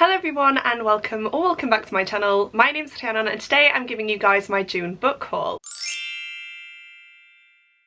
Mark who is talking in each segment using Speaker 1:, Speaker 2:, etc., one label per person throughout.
Speaker 1: Hello everyone and welcome back to my channel. My name's Tatiana and today I'm giving you guys my June book haul.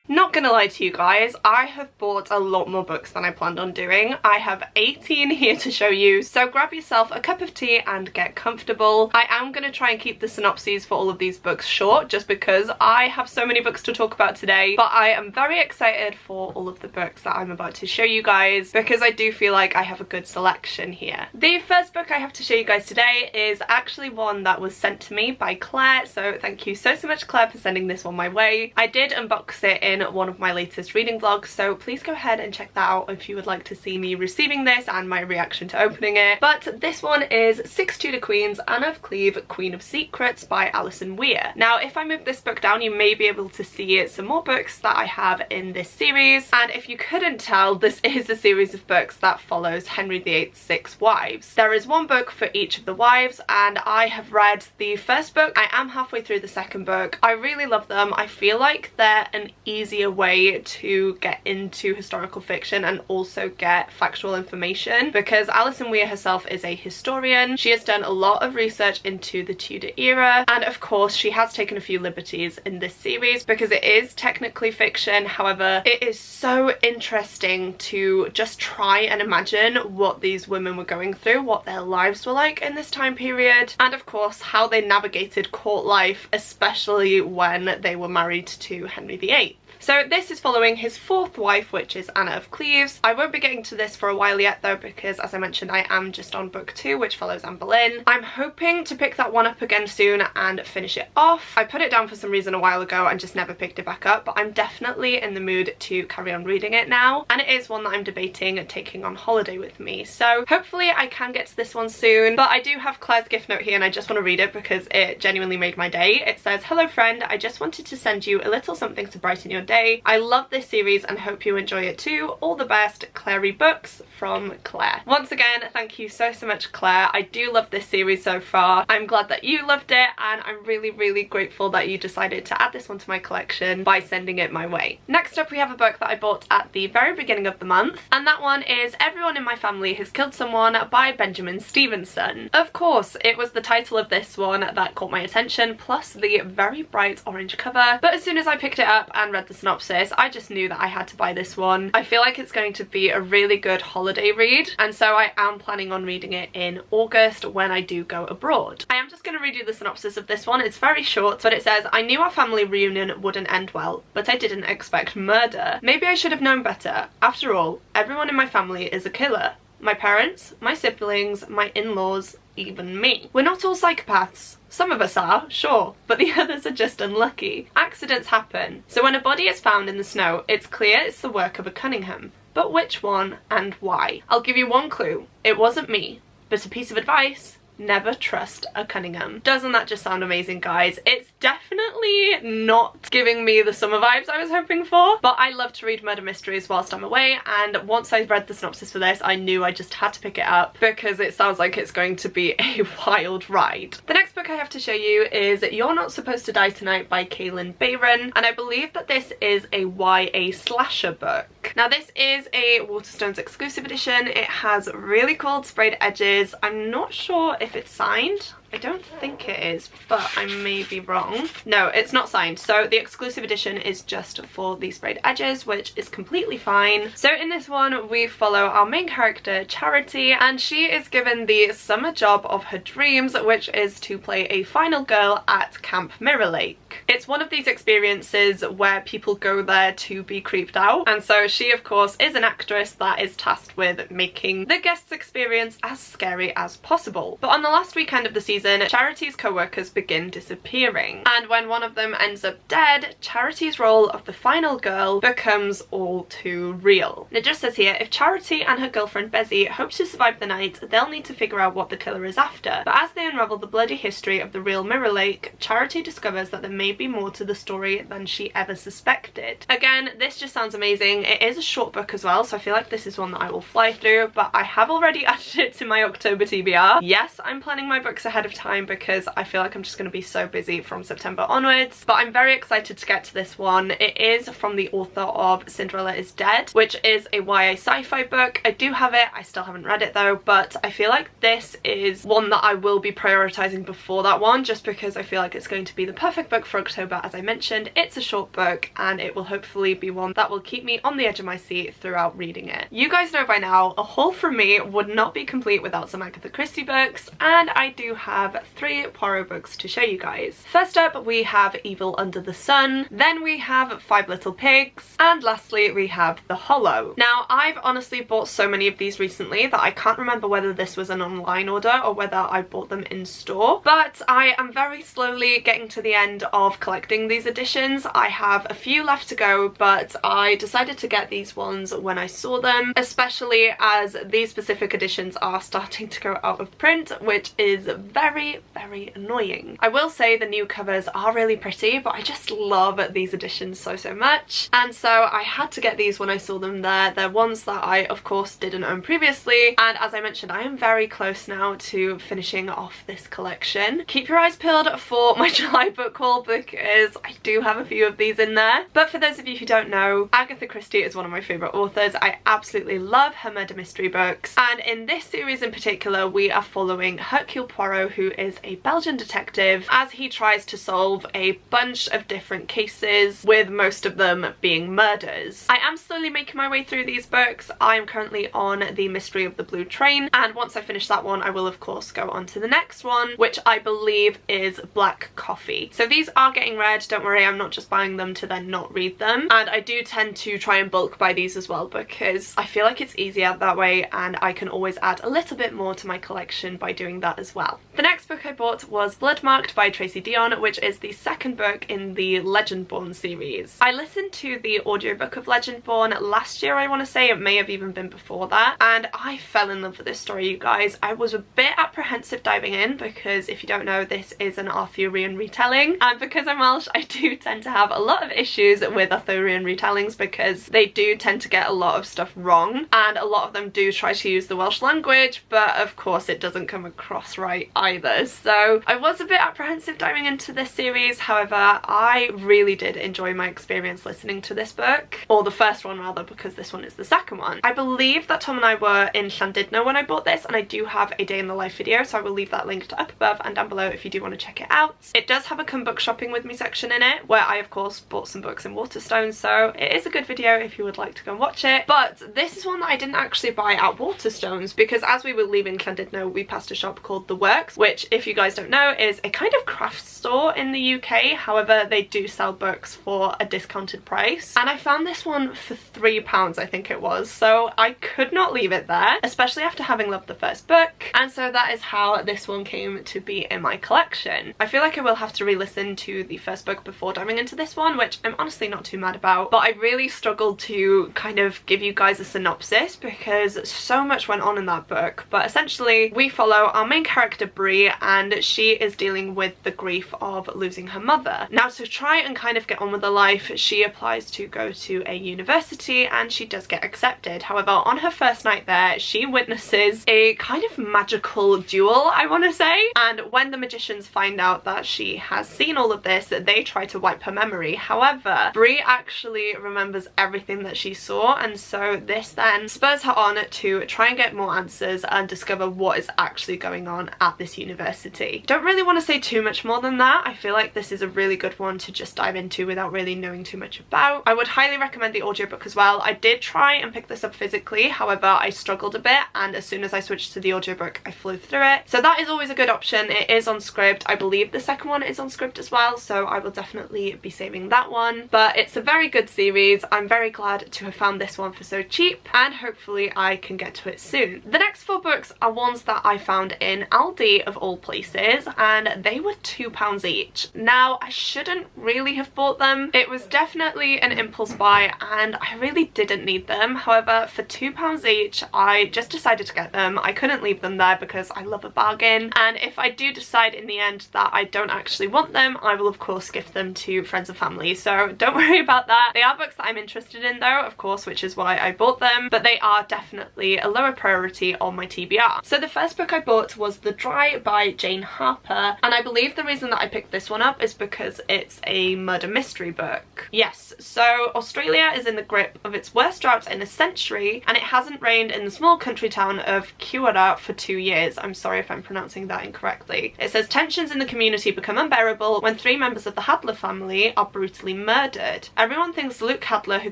Speaker 1: Not gonna lie to you guys, I have bought a lot more books than I planned on doing. I have 18 here to show you, so grab yourself a cup of tea and get comfortable. I am gonna try and keep the synopses for all of these books short just because I have so many books to talk about today, but I am very excited for all of the books that I'm about to show you guys because I do feel like I have a good selection here. The first book I have to show you guys today is actually one that was sent to me by Claire, so thank you so much Claire for sending this one my way. I did unbox it in one of my latest reading vlogs, so please go ahead and check that out if you would like to see me receiving this and my reaction to opening it. But this one is Six Tudor Queens, Anne of Kleve, Queen of Secrets by Alison Weir. Now if I move this book down you may be able to see some more books that I have in this series, and if you couldn't tell, this is a series of books that follows Henry VIII's 6 wives. There is one book for each of the wives and I have read the first book. I am halfway through the second book. I really love them. I feel like they're an easier way to get into historical fiction and also get factual information because Alison Weir herself is a historian. She has done a lot of research into the Tudor era, and of course she has taken a few liberties in this series because it is technically fiction. However, it is so interesting to just try and imagine what these women were going through, what their lives were like in this time period, and of course how they navigated court life, especially when they were married to Henry VIII. So this is following his 4th wife, which is Anne of Cleves. I won't be getting to this for a while yet though because, as I mentioned, I am just on book 2, which follows Anne Boleyn. I'm hoping to pick that one up again soon and finish it off. I put it down for some reason a while ago and just never picked it back up, but I'm definitely in the mood to carry on reading it now, and it is one that I'm debating taking on holiday with me. So hopefully I can get to this one soon, but I do have Claire's gift note here and I just want to read it because it genuinely made my day. It says, "Hello friend, I just wanted to send you a little something to brighten your day. I love this series and hope you enjoy it too. All the best, Clary Books," from Claire. Once again, thank you so much Claire. I do love this series so far. I'm glad that you loved it and I'm really grateful that you decided to add this one to my collection by sending it my way. Next up we have a book that I bought at the very beginning of the month, and that one is Everyone in My Family Has Killed Someone by Benjamin Stevenson. Of course, it was the title of this one that caught my attention, plus the very bright orange cover, but as soon as I picked it up and read the synopsis, I just knew that I had to buy this one. I feel like it's going to be a really good holiday read, and so I am planning on reading it in August when I do go abroad. I am just going to read you the synopsis of this one. It's very short, but it says, "I knew our family reunion wouldn't end well, but I didn't expect murder. Maybe I should have known better. After all, everyone in my family is a killer. My parents, my siblings, my in-laws, even me. We're not all psychopaths. Some of us are, sure, but the others are just unlucky. Accidents happen. So when a body is found in the snow, it's clear it's the work of a Cunningham. But which one and why? I'll give you one clue. It wasn't me. But a piece of advice: never trust a Cunningham." Doesn't that just sound amazing, guys? It's definitely not giving me the summer vibes I was hoping for, but I love to read murder mysteries whilst I'm away, and once I read the synopsis for this I knew I just had to pick it up because it sounds like it's going to be a wild ride. The next book I have to show you is You're Not Supposed to Die Tonight by Kaylin Bayron, and I believe that this is a YA slasher book. Now this is a Waterstones exclusive edition. It has really cool sprayed edges. I'm not sure if it's signed. I don't think it is, but I may be wrong. No, it's not signed. So the exclusive edition is just for the sprayed edges, which is completely fine. So in this one, we follow our main character, Charity, and she is given the summer job of her dreams, which is to play a final girl at Camp Mirror Lake. It's one of these experiences where people go there to be creeped out, and so she, of course, is an actress that is tasked with making the guest's experience as scary as possible. But on the last weekend of the season, Charity's co-workers begin disappearing, and when one of them ends up dead, Charity's role of the final girl becomes all too real. And it just says here, if Charity and her girlfriend Bezzy hope to survive the night, they'll need to figure out what the killer is after. But as they unravel the bloody history of the real Mirror Lake, Charity discovers that the may be more to the story than she ever suspected. Again, this just sounds amazing. It is a short book as well, so I feel like this is one that I will fly through, but I have already added it to my October TBR. Yes, I'm planning my books ahead of time because I feel like I'm just going to be so busy from September onwards, but I'm very excited to get to this one. It is from the author of Cinderella is Dead, which is a YA sci-fi book. I do have it, I still haven't read it though, but I feel like this is one that I will be prioritizing before that one, just because I feel like it's going to be the perfect book for October. As I mentioned, it's a short book and it will hopefully be one that will keep me on the edge of my seat throughout reading it. You guys know by now, a haul from me would not be complete without some Agatha Christie books, and I do have 3 Poirot books to show you guys. First up, we have Evil Under the Sun, then we have Five Little Pigs, and lastly we have The Hollow. Now, I've honestly bought so many of these recently that I can't remember whether this was an online order or whether I bought them in store, but I am very slowly getting to the end of collecting these editions. I have a few left to go, but I decided to get these ones when I saw them, especially as these specific editions are starting to go out of print, which is very, very annoying. I will say the new covers are really pretty, but I just love these editions so much, and so I had to get these when I saw them there. They're ones that I of course didn't own previously, and as I mentioned, I am very close now to finishing off this collection. Keep your eyes peeled for my July book haul because I do have a few of these in there. But for those of you who don't know, Agatha Christie is one of my favourite authors. I absolutely love her murder mystery books, and in this series in particular we are following Hercule Poirot, who is a Belgian detective, as he tries to solve a bunch of different cases, with most of them being murders. I am slowly making my way through these books. I am currently on the Mystery of the Blue Train, and once I finish that one I will of course go on to the next one, which I believe is Black Coffee. So these are getting read, don't worry, I'm not just buying them to then not read them, and I do tend to try and bulk buy these as well because I feel like it's easier that way and I can always add a little bit more to my collection by doing that as well. The next book I bought was Bloodmarked by Tracy Deonn, which is the second book in the Legendborn series. I listened to the audiobook of Legendborn last year, I want to say. It may have even been before that, and I fell in love with this story, you guys. I was a bit apprehensive diving in because, if you don't know, this is an Arthurian retelling, and because I'm Welsh I do tend to have a lot of issues with Arthurian retellings because they do tend to get a lot of stuff wrong, and a lot of them do try to use the Welsh language, but of course it doesn't come across right either. So I was a bit apprehensive diving into this series. However, I really did enjoy my experience listening to this book, or the first one rather, because this one is the second one. I believe that Tom and I were in Llandudno when I bought this, and I do have a day in the life video, so I will leave that linked up above and down below if you do want to check it out. It does have a come book shopping with me section in it, where I of course bought some books in Waterstones, so it is a good video if you would like to go and watch it. But this is one that I didn't actually buy at Waterstones because as we were leaving Llandudno we passed a shop called The Works, which, if you guys don't know, is a kind of craft store in the UK. However, they do sell books for a discounted price, and I found this one for £3 I think it was, so I could not leave it there, especially after having loved the first book, and so that is how this one came to be in my collection. I feel like I will have to re-listen to the first book before diving into this one, which I'm honestly not too mad about, but I really struggled to kind of give you guys a synopsis because so much went on in that book. But essentially we follow our main character Bree, and she is dealing with the grief of losing her mother. Now, to try and kind of get on with her life, she applies to go to a university and she does get accepted. However, on her first night there she witnesses a kind of magical duel, I want to say, and when the magicians find out that she has seen all of this, they try to wipe her memory. However, Bree actually remembers everything that she saw, and so this then spurs her on to try and get more answers and discover what is actually going on at this university. Don't really want to say too much more than that. I feel like this is a really good one to just dive into without really knowing too much about. I would highly recommend the audiobook as well. I did try and pick this up physically, however I struggled a bit, and as soon as I switched to the audiobook I flew through it. So that is always a good option. It is on script. I believe the second one is on script as well, so I will definitely be saving that one. But it's a very good series. I'm very glad to have found this one for so cheap, and hopefully I can get to it soon. The next 4 books are ones that I found in Aldi of all places, and they were £2 each. Now, I shouldn't really have bought them. It was definitely an impulse buy and I really didn't need them. However, for £2 each I just decided to get them. I couldn't leave them there because I love a bargain, and if I do decide in the end that I don't actually want them, I will of course gift them to friends and family, so don't worry about that. They are books that I'm interested in though, of course, which is why I bought them, but they are definitely a lower priority on my TBR. So the first book I bought was The Dry by Jane Harper, and I believe the reason that I picked this one up is because it's a murder mystery book. Yes, so Australia is in the grip of its worst drought in a century, and it hasn't rained in the small country town of Kuara for 2 years. I'm sorry if I'm pronouncing that incorrectly. It says tensions in the community become unbearable when 3 members of the Hadler family are brutally murdered. Everyone thinks Luke Hadler, who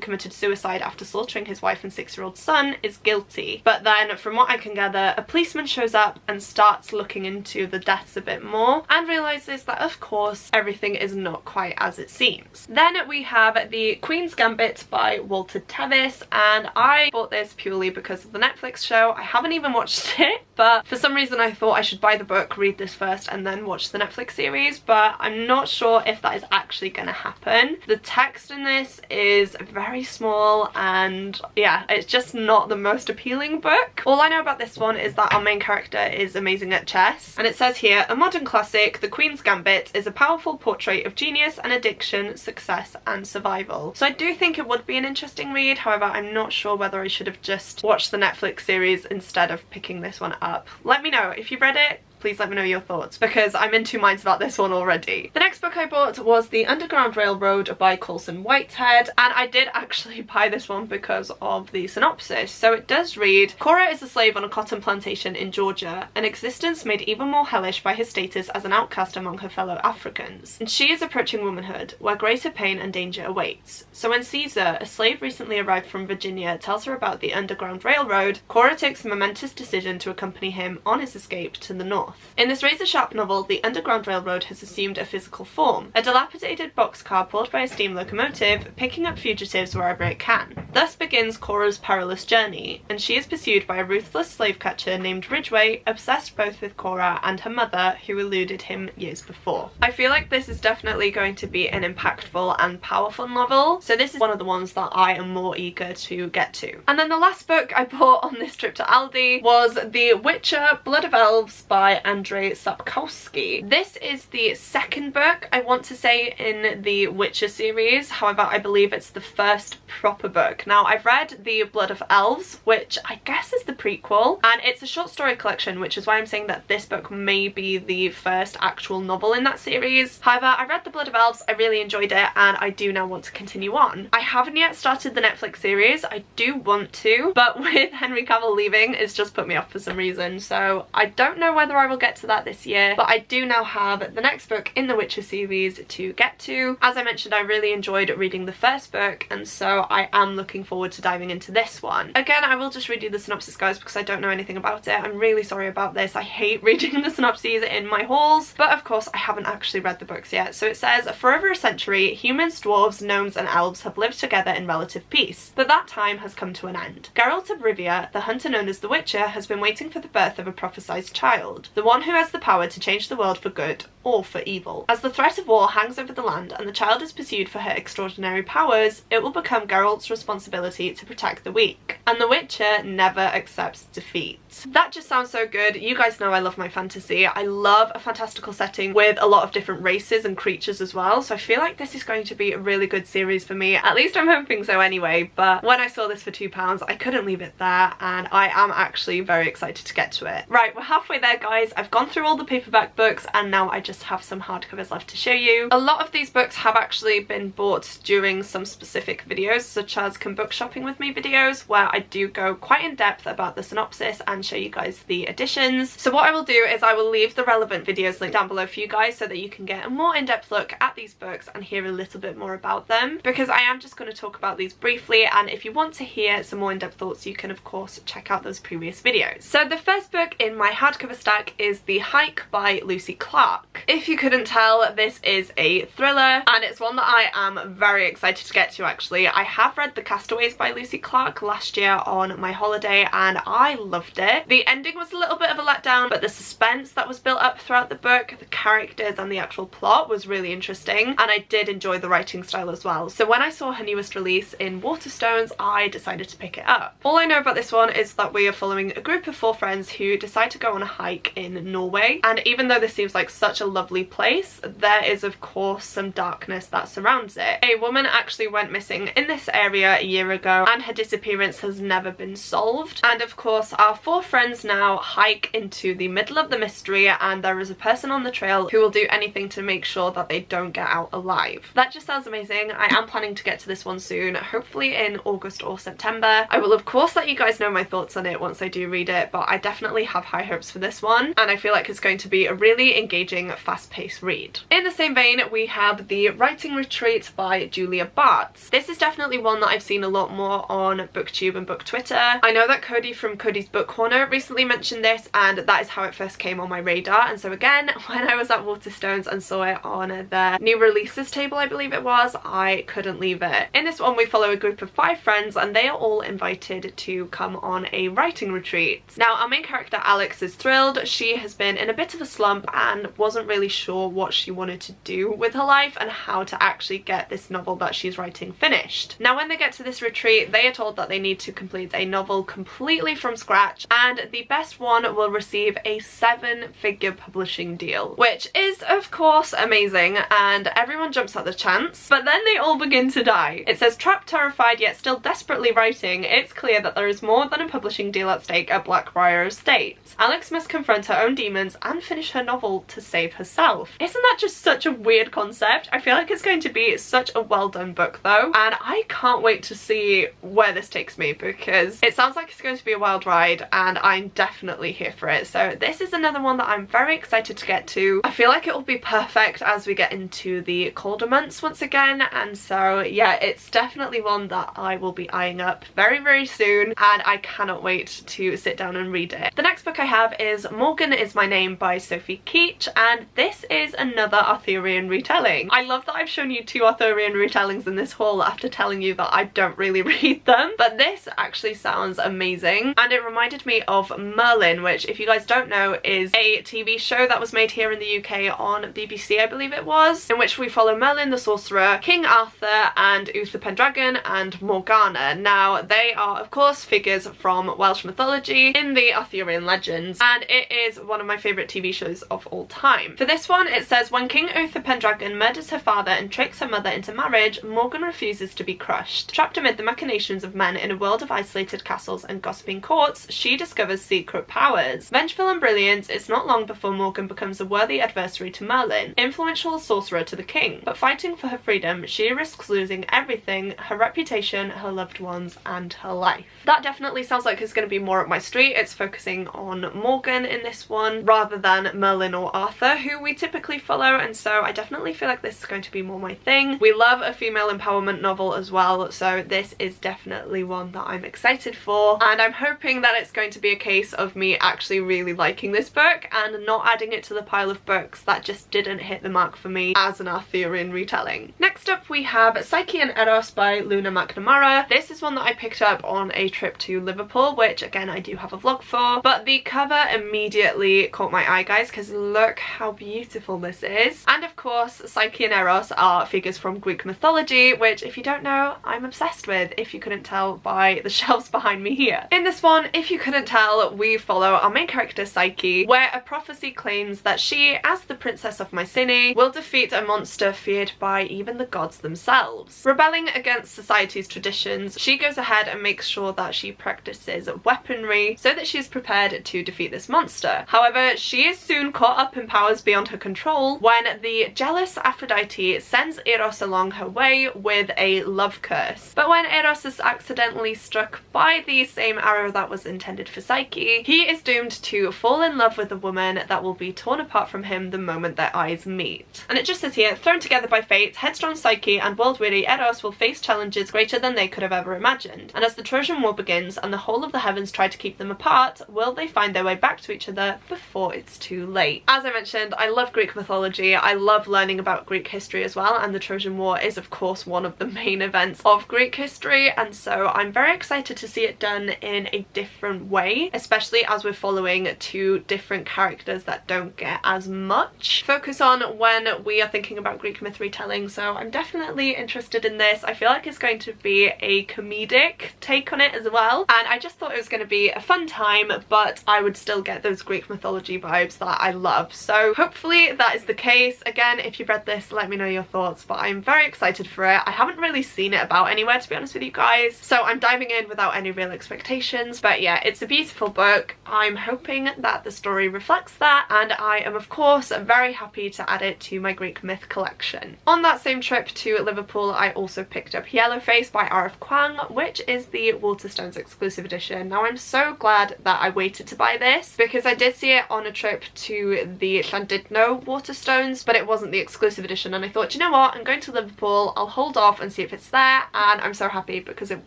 Speaker 1: committed suicide after slaughtering his wife and 6-year-old son, is guilty. But then, from what I can gather, a policeman shows up and starts looking into the deaths a bit more and realises that, of course, everything is not quite as it seems. Then we have The Queen's Gambit by Walter Tevis, and I bought this purely because of the Netflix show. I haven't even watched it, but for some reason I thought I should buy the book, read this first, and then watch the Netflix series, but I'm not sure if that is actually going to happen. The text in this is very small, and yeah, it's just not the most appealing book. All I know about this one is that our main character is amazing at chess, and it says here, a modern classic, The Queen's Gambit is a powerful portrait of genius and addiction, success and survival. So I do think it would be an interesting read, however I'm not sure whether I should have just watched the Netflix series instead of picking this one up. Let me know if you've read it. Please let me know your thoughts, because I'm in 2 minds about this one already. The next book I bought was The Underground Railroad by Colson Whitehead, and I did actually buy this one because of the synopsis. So it does read, Cora is a slave on a cotton plantation in Georgia, an existence made even more hellish by his status as an outcast among her fellow Africans. And she is approaching womanhood, where greater pain and danger awaits. So when Caesar, a slave recently arrived from Virginia, tells her about the Underground Railroad, Cora takes the momentous decision to accompany him on his escape to the north. In this razor-sharp novel, the Underground Railroad has assumed a physical form, a dilapidated boxcar pulled by a steam locomotive, picking up fugitives wherever it can. Thus begins Cora's perilous journey, and she is pursued by a ruthless slave catcher named Ridgway, obsessed both with Cora and her mother, who eluded him years before. I feel like this is definitely going to be an impactful and powerful novel, so this is one of the ones that I am more eager to get to. And then the last book I bought on this trip to Aldi was The Witcher: Blood of Elves by Andrzej Sapkowski. This is the second book, I want to say, in the Witcher series. However, I believe it's the first proper book. Now, I've read The Blood of Elves, which I guess is the prequel, and it's a short story collection, which is why I'm saying that this book may be the first actual novel in that series. However, I read The Blood of Elves, I really enjoyed it, and I do now want to continue on. I haven't yet started the Netflix series. I do want to, but with Henry Cavill leaving, it's just put me off for some reason, so I don't know whether I will get to that this year, but I do now have the next book in the Witcher series to get to. As I mentioned, I really enjoyed reading the first book, and so I am looking forward to diving into this one. Again, I will just read you the synopsis, guys, because I don't know anything about it. I'm really sorry about this. I hate reading the synopses in my hauls, but of course I haven't actually read the books yet. So it says, for over a century, humans, dwarves, gnomes and elves have lived together in relative peace, but that time has come to an end. Geralt of Rivia, the hunter known as the Witcher, has been waiting for the birth of a prophesied child, the one who has the power to change the world for good or for evil. As the threat of war hangs over the land and the child is pursued for her extraordinary powers, it will become Geralt's responsibility to protect the weak, and the Witcher never accepts defeat. That just sounds so good. You guys know I love my fantasy. I love a fantastical setting with a lot of different races and creatures as well, so I feel like this is going to be a really good series for me. At least I'm hoping so anyway, but when I saw this for £2, I couldn't leave it there, and I am actually very excited to get to it. Right, we're halfway there, guys. I've gone through all the paperback books, and now I just have some hardcovers left to show you. A lot of these books have actually been bought during some specific videos, such as Come Book Shopping With Me videos, where I do go quite in depth about the synopsis and show you guys the additions. So what I will do is I will leave the relevant videos linked down below for you guys so that you can get a more in-depth look at these books and hear a little bit more about them, because I am just going to talk about these briefly, and if you want to hear some more in-depth thoughts, you can of course check out those previous videos. So the first book in my hardcover stack is The Hike by Lucy Clark. If you couldn't tell, this is a thriller, and it's one that I am very excited to get to actually. I have read The Castaways by Lucy Clark last year on my holiday, and I loved it. The ending was a little bit of a letdown, but the suspense that was built up throughout the book, the characters and the actual plot was really interesting, and I did enjoy the writing style as well. So when I saw her newest release in Waterstones, I decided to pick it up. All I know about this one is that we are following a group of 4 friends who decide to go on a hike in Norway. And even though this seems like such a lovely place, there is of course some darkness that surrounds it. A woman actually went missing in this area a year ago and her disappearance has never been solved. And of course our four friends now hike into the middle of the mystery, and there is a person on the trail who will do anything to make sure that they don't get out alive. That just sounds amazing. I am planning to get to this one soon, hopefully in August or September. I will of course let you guys know my thoughts on it once I do read it, but I definitely have high hopes for this one, and I feel like it's going to be a really engaging, fast-paced read. In the same vein, we have The Writing Retreat by Julia Bartz. This is definitely one that I've seen a lot more on BookTube and Book Twitter. I know that Cody from Cody's Book Corner recently mentioned this, and that is how it first came on my radar. And so again, when I was at Waterstones and saw it on their new releases table, I believe it was, I couldn't leave it. In this one, we follow a group of 5 friends, and they are all invited to come on a writing retreat. Now, our main character Alex is thrilled. She has been in a bit of a slump and wasn't really sure what she wanted to do with her life and how to actually get this novel that she's writing finished. Now, when they get to this retreat, they are told that they need to complete a novel completely from scratch, and the best one will receive a 7-figure publishing deal, which is of course amazing, and everyone jumps at the chance, but then they all begin to die. It says, trapped, terrified, yet still desperately writing, it's clear that there is more than a publishing deal at stake at Blackbriar Estate. Alex must confront her own demons and finish her novel to save herself. Isn't that just such a weird concept? I feel like it's going to be such a well done book though, and I can't wait to see where this takes me, because it sounds like it's going to be a wild ride and I'm definitely here for it. So this is another one that I'm very excited to get to. I feel like it will be perfect as we get into the colder months once again, and so yeah, it's definitely one that I will be eyeing up very soon, and I cannot wait to sit down and read it. The next book I have is Morgan Is My Name by Sophie Keach, and this is another Arthurian retelling. I love that I've shown you 2 Arthurian retellings in this haul after telling you that I don't really read them, but this actually sounds amazing, and it reminded me of Merlin, which, if you guys don't know, is a TV show that was made here in the UK on BBC, I believe it was, in which we follow Merlin the Sorcerer, King Arthur, and Uther Pendragon and Morgana. Now, they are of course figures from Welsh mythology in the Arthurian legends, and it is one of my favourite TV shows of all time. For this one, it says, when King Uther Pendragon murders her father and tricks her mother into marriage, Morgan refuses to be crushed. Trapped amid the machinations of men in a world of isolated castles and gossiping courts, she discovers secret powers. Vengeful and brilliant, it's not long before Morgan becomes a worthy adversary to Merlin, influential sorcerer to the king. But fighting for her freedom, she risks losing everything: her reputation, her loved ones, and her life. That definitely sounds like it's going to be more up my street. It's focusing on Morgan in this one rather than Merlin or Arthur, who we typically follow, and so I definitely feel like this is going to be more my thing. We love a female empowerment novel as well, so this is definitely one that I'm excited for, and I'm hoping that it's going to be a case of me actually really liking this book and not adding it to the pile of books that just didn't hit the mark for me as an Arthurian retelling. Next up we have Psyche and Eros by Luna McNamara. This is one that I picked up on a trip to Liverpool, which again I do have a vlog for, but the cover immediately caught my eye, guys, because look how beautiful this is. And of course, Psyche and Eros are figures from Greek mythology, which, if you don't know, I'm obsessed with, if you couldn't tell by the shelves behind me here. In this one, if you couldn't tell, we follow our main character Psyche, where a prophecy claims that she, as the princess of Mycenae, will defeat a monster feared by even the gods themselves. Rebelling against society's traditions, she goes ahead and makes sure that she practices weaponry so that she's prepared to defeat this monster. However, she is soon caught up in powers beyond her control when the jealous Aphrodite sends Eros along her way with a love curse. But when Eros is accidentally struck by the same arrow that was intended for Psyche, he is doomed to fall in love with a woman that will be torn apart from him the moment their eyes meet. And it just says here, thrown together by fate, headstrong Psyche and world-weary Eros will face challenges greater than they could have ever imagined. And as the Trojan War begins and the whole of the heavens try to keep them apart, will they find their way back to each other before it's too late? As I mentioned, I love Greek mythology. I love learning about Greek history as well, and the Trojan War is of course one of the main events of Greek history, and so I'm very excited to see it done in a different way, especially as we're following 2 different characters that don't get as much focus on when we are thinking about Greek myth retelling. So I'm definitely interested in this. I feel like it's going to be a comedic take on it as well, and I just thought it was going to be a fun time, but I would still get those Greek mythology vibes that I love. So hopefully that is the case. Again, if you've read this, let me know your thoughts, but I'm very excited for it. I haven't really seen it about anywhere, to be honest with you guys, so I'm diving in without any real expectations. But yeah, it's a beautiful book. I'm hoping that the story reflects that, and I am of course very happy to add it to my Greek myth collection. On that same trip to Liverpool, I also picked up Yellowface by R.F. Kuang, which is the Waterstones exclusive edition. Now I'm so glad that I waited to buy this, because I did see it on a trip to the Llandudno Waterstones, but it wasn't the exclusive edition, and I thought, you know what, I'm going to Liverpool, I'll hold off and see if it's there, and I'm so happy because it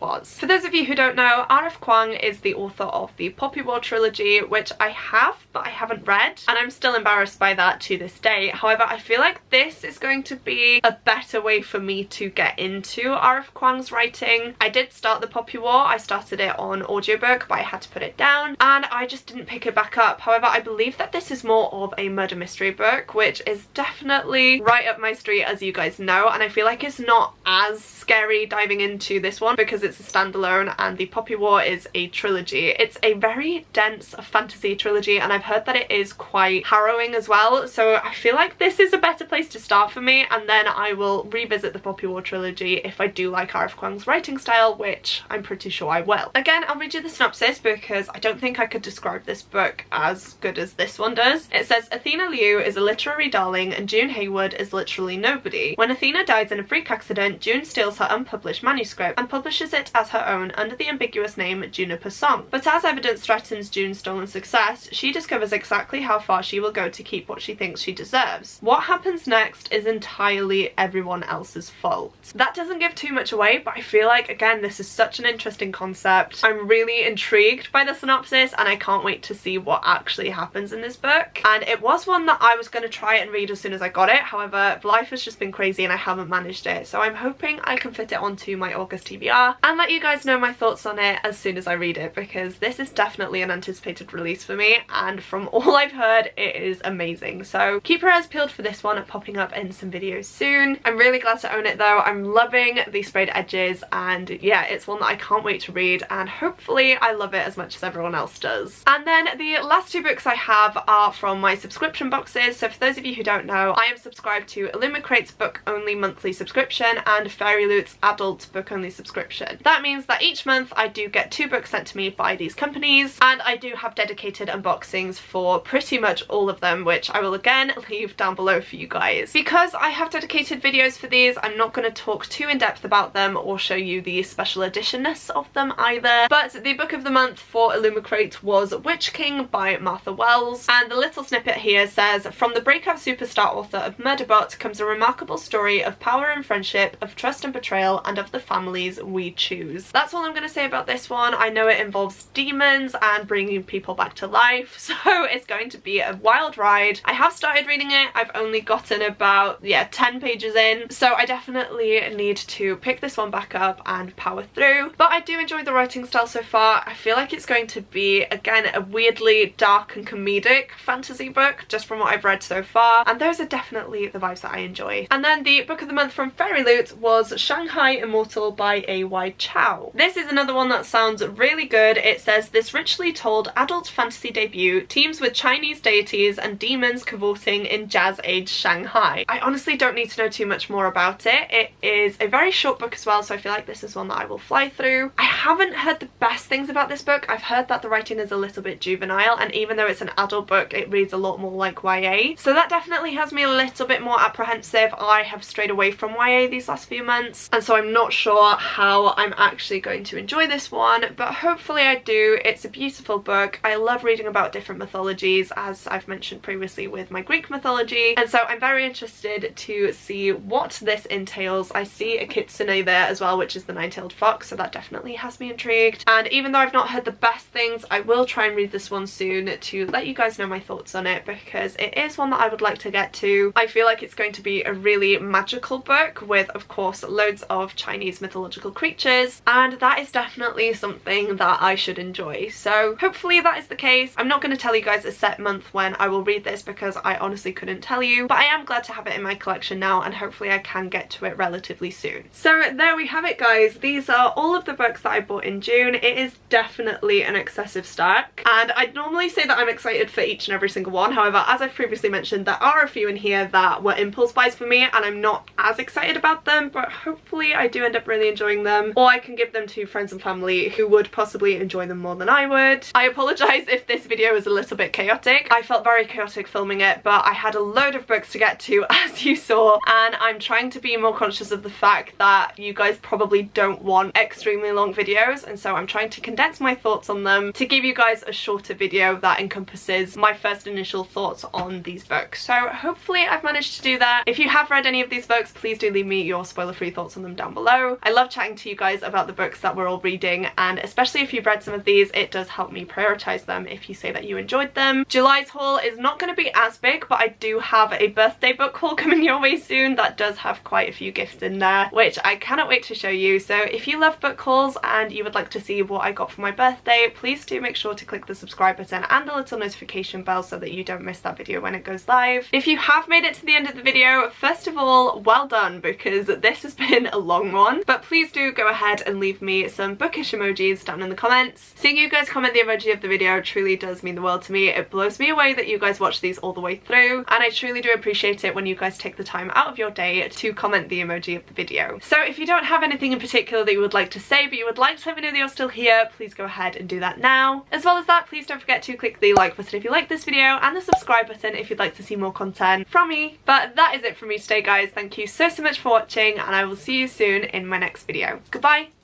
Speaker 1: was. For those of you who don't know, R.F. Kuang is the author of the Poppy War trilogy, which I have, but I haven't read, and I'm still embarrassed by that to this day. However, I feel like this is going to be a better way for me to get into R.F. Kuang's writing. I did start the Poppy War, I started it on audiobook, but I had to put it down, and I just didn't pick it back up. However, I believe that this is more of a murder mystery book, which is definitely right up my street, as you guys know, and I feel like it's not as scary diving into this one because it's a standalone and the Poppy War is a trilogy. It's a very dense fantasy trilogy, and I've heard that it is quite harrowing as well, so I feel like this is a better place to start for me, and then I will revisit the Poppy War trilogy if I do like R.F. Kuang's writing style, which I'm pretty sure I will. Again, I'll read you the synopsis because I don't think I could describe this book as good as this one does. It says, Athena Liu is a literary darling and June Hayward is literally nobody. When Athena dies in a freak accident, June steals her unpublished manuscript and publishes it as her own under the ambiguous name Juniper Song. But as evidence threatens June's stolen success, she discovers exactly how far she will go to keep what she thinks she deserves. What happens next is entirely everyone else's fault. That doesn't give too much away, but I feel like, again, this is such an interesting concept. I'm really intrigued by the synopsis and I can't wait to see what actually happens in this book. And it was one that I was going to try and read as soon as I got it. However, life has just been crazy and I haven't managed it. So I'm hoping I can fit it onto my August TBR and let you guys know my thoughts on it as soon as I read it, because this is definitely an anticipated release for me, and from all I've heard, it is amazing. So keep your eyes peeled for this one popping up in some videos soon. I'm really glad to own it though. I'm loving the sprayed edges, and yeah, it's one that I can't wait to read, and hopefully I love it as much as everyone else does. And then the last two books I have are from my subscription boxes. So for those of you who don't know, I am subscribed to Illumicrate's book only monthly subscription and Fairyloot's adult book only subscription. That means that each month I do get 2 books sent to me by these companies, and I do have dedicated unboxings for pretty much all of them, which I will again leave down below for you guys. Because I have dedicated videos for these, I'm not going to talk too in depth about them or show you the special editionness of them either. But the book of the month for Illumicrate was Witch King by Martha Wells, and the little snippet here says, from the breakout superstar author of Murderbot comes a remarkable story of power and friendship, of trust and betrayal, and of the families we choose. That's all I'm going to say about this one. I know it involves demons and bringing people back to life, so it's going to be a wild ride. I have started reading it. I've only gotten about 10 pages in, so I definitely need to pick this one back up and power through. But I do enjoy the writing style so far. I feel like it's going to be, again, a weirdly dark and comedic fantasy book just from what I've read so far, and those are definitely the vibes that I enjoy. And then the book of the month from Fairyloot was Shanghai Immortal by A.Y. Chow. This is another one that sounds really good. It says, this richly told adult fantasy debut teams with Chinese deities and demons cavorting in jazz age Shanghai. I honestly don't need to know too much more about it. It is a very short book as well, so I feel like this is one that I will fly through. I haven't heard the best things about this book. I've heard that the writing is a little bit juvenile, and even though it's an adult book, it reads a lot more like YA. So that definitely has me a little bit more apprehensive. I have strayed away from YA these last few months, and so I'm not sure how I'm actually going to enjoy this one, but hopefully I do. It's a beautiful book. I love reading about different mythologies, as I've mentioned previously with my Greek mythology, and so I'm very interested to see what this entails. I see a kitsune there as well, which is the nine-tailed fox, so that definitely has me intrigued. And even though I've not heard the best things, I will try and read this one soon to let you guys know my thoughts on it, because it is one that I would like to get to. I feel like it's going to be a really magical book with, of course, loads of Chinese mythological creatures, and that is definitely something that I should enjoy. So hopefully that is the case. I'm not going to tell you guys a set month when I will read this because I honestly couldn't tell you, but I am glad to have it in my collection now, and hopefully I can get to it relatively soon. So there we have it, guys. These are all of the books that I bought in June. It is definitely an excessive stack, and I'd normally say that I'm excited for each and every single one. However, as I've previously mentioned, there are a few in here that were impulse buys for me and I'm not as excited about them, but hopefully I do end up really enjoying them, or I can give them to friends and family who would possibly enjoy them more than I would. I apologise if this video is a little bit chaotic. I felt very chaotic filming it, but I had a load of books to get to, as you saw, and I'm trying to be more conscious of the fact that you guys probably don't want extremely long videos, and so I'm trying to condense my thoughts on them to give you guys a shorter video that encompasses my first initial thoughts on these books. So hopefully I've managed to do that. If you have read any of these books, please do leave me your spoiler-free thoughts on them down below. I love chatting to you guys about the books that we're all reading, and especially if you've read some of these, it does help me prioritize them if you say that you enjoyed them. July's haul is not going to be as big, but I do have a birthday book haul coming your way soon that does have quite a few gifts in there, which I cannot wait to show you. So if you love book hauls and you would like to see what I got for my birthday, please do make sure to click the subscribe button and the little notification bell so that you don't miss that video when it goes live. If you have made it to the end of the video, first of all, well done, because this has been a long one, but please do go ahead and leave me some bookish emojis down in the comments. Seeing you guys comment the emoji of the video truly does mean the world to me. It blows me away that you guys watch these all the way through, and I truly do appreciate it when you guys take the time out of your day to comment the emoji of the video. So if you don't have anything in particular that you would like to say, but you would like to let me know that you're still here, please go ahead and do that now. As well as that, please don't forget to click the like button if you like this video and the subscribe button if you'd like to see more content from me. But that is it from me today, guys. Thank you so much for watching, and I will see you soon in my next video. Goodbye!